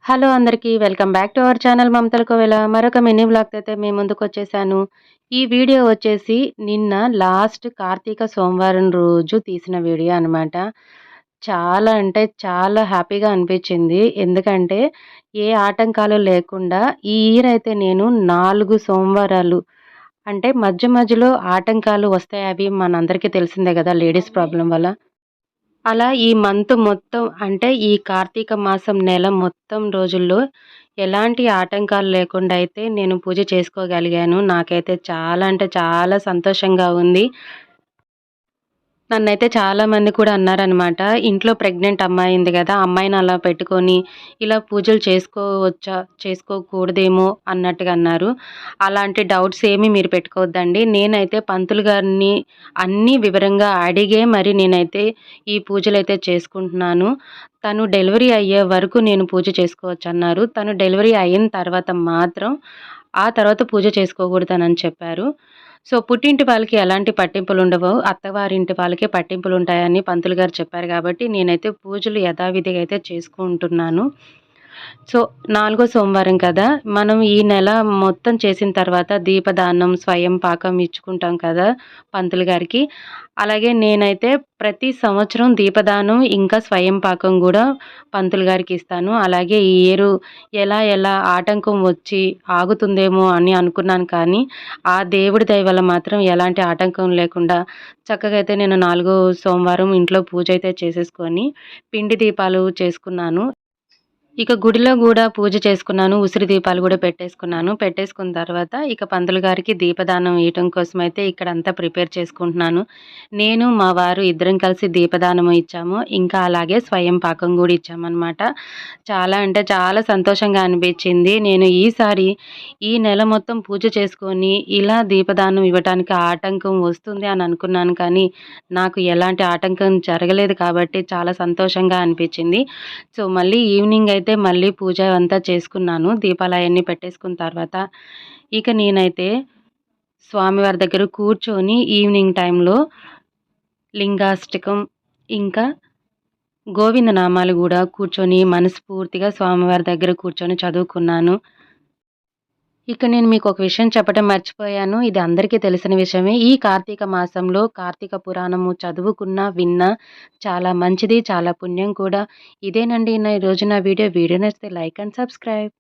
Hello అందరికీ welcome back to our channel మమతల కోవెల. మరొక mini వ్లాగ్‌తో అయితే మీ ముందుకొచ్చేసాను. ఈ వీడియో వచ్చేసి నిన్న లాస్ట్ కార్తీక సోమవారం రోజు తీసిన వీడియో అనమాట. చాలా అంటే చాలా హ్యాపీగా అనిపించింది. ఎందుకంటే ఏ ఆటంకాలు లేకుండా ఈ ఇయర్ అయితే నేను 4 సోమవారాలు అంటే మధ్య మధ్యలో ఆటంకాలు వస్తాయి. అవి మనందరికీ తెలిసిందే గదా! లేడీస్ ప్రాబ్లమ్ వల్ల. అలా ఈ మంత్ మొత్తం అంటే ఈ కార్తీక మాసం నెల మొత్తం రోజుల్లో ఎలాంటి ఆటంకాలు లేకుండా అయితే నేను పూజ చేసుకోగలిగాను. నాకైతే చాలా అంటే చాలా సంతోషంగా ఉంది. నన్నైతే చాలామంది కూడా అన్నారనమాట. ఇంట్లో ప్రెగ్నెంట్ అమ్మాయి ఉంది గదా! అమ్మాయిని అలా పెట్టుకొని ఇలా పూజలు చేసుకోవచ్చా? చేసుకోకూడదేమో అన్నట్టుగా అన్నారు. అలాంటి డౌట్స్ ఏమి మీరు పెట్టుకోవద్దండి. నేనైతే పంతులు గారిని అన్నీ వివరంగా అడిగే మరి నేనైతే ఈ పూజలైతే చేసుకుంటున్నాను. తను డెలివరీ అయ్యే వరకు నేను పూజ చేసుకోవచ్చన్నారు. తను డెలివరీ అయిన తర్వాత మాత్రం ఆ తర్వాత పూజ చేసుకోకూడదనని చెప్పారు. సో, పుట్టింటి వాళ్ళకి ఎలాంటి పట్టింపులుండవు. అత్తవారింటి వాళ్ళకే పట్టింపులుంటాయని పంతులు గారు చెప్పారు గాబట్టి, నేనైతే పూజలు యథావిధిగా అయితే చేసుకుంటున్నాను. సో, నాలుగో సోమవారం కదా! మనం ఈ నెల మొత్తం చేసిన తర్వాత దీపదానం, స్వయం పాకం ఇచ్చుకుంటాం కదా! పంతులు గారికి. అలాగే నేనైతే ప్రతి సంవత్సరం దీపదానం, ఇంకా స్వయం పాకం గూడా పంతులు గారికి ఇస్తాను. అలాగే ఈ ఇయరు ఎలా ఆటంకం వచ్చి ఆగుతుందేమో అని అనుకున్నాను కానీ, ఆ దేవుడి దయ వల్ల మాత్రం ఎలాంటి ఆటంకం లేకుండా చక్కగా అయితే నేను నాలుగో సోమవారం ఇంట్లో పూజ అయితే చేసేసుకొని, పిండి దీపాలు చేసుకున్నాను. ఇక గుడిలో గూడా పూజ చేసుకున్నాను. ఉసిరి దీపాలు గూడా పెట్టేసుకున్నాను. పెట్టేసుకున్న తర్వాత ఇక పంతులు గారికి దీపదానం ఇయటం కోసమైతే ఇక్కడంతా ప్రిపేర్ చేసుకుంటున్నాను. నేను, మా వారు ఇద్దరం కలిసి దీపదానం ఇచ్చాము. ఇంకా అలాగే స్వయం పాకం గూడా ఇచ్చామనమాట. చాలా అంటే చాలా సంతోషంగా అనిపించింది. నేను ఈసారి ఈ నెల మొత్తం పూజ చేసుకొని ఇలా దీపదానం ఇవ్వటానికి ఆటంకం వస్తుంది అని అనుకున్నాను కానీ, నాకు ఎలాంటి ఆటంకం జరగలేదు కాబట్టి చాలా సంతోషంగా అనిపించింది. సో, మళ్ళీ ఈవినింగ్ అయితే మళ్ళీ పూజ అంతా చేసుకున్నాను. దీపాలయన్నీ పెట్టేసుకున్న తర్వాత, ఇక నేనైతే స్వామివారి దగ్గర కూర్చొని ఈవినింగ్ టైంలో లింగాష్టకం, ఇంకా గోవింద నామాలు గూడా కూర్చొని మనస్ఫూర్తిగా స్వామివారి దగ్గర కూర్చొని చదువుకున్నాను. ఇక నేను మీకొక విషయం చెప్పడం మర్చిపోయాను. ఇది అందరికీ తెలిసిన విషయమే. ఈ కార్తీక మాసంలో కార్తీక పురాణము చదువుకున్నా, విన్నా చాలా మంచిది. చాలా పుణ్యం కూడా. ఇదేనండి ఈరోజు నా వీడియో. వీడియో నచ్చితే లైక్ అండ్ సబ్స్క్రైబ్.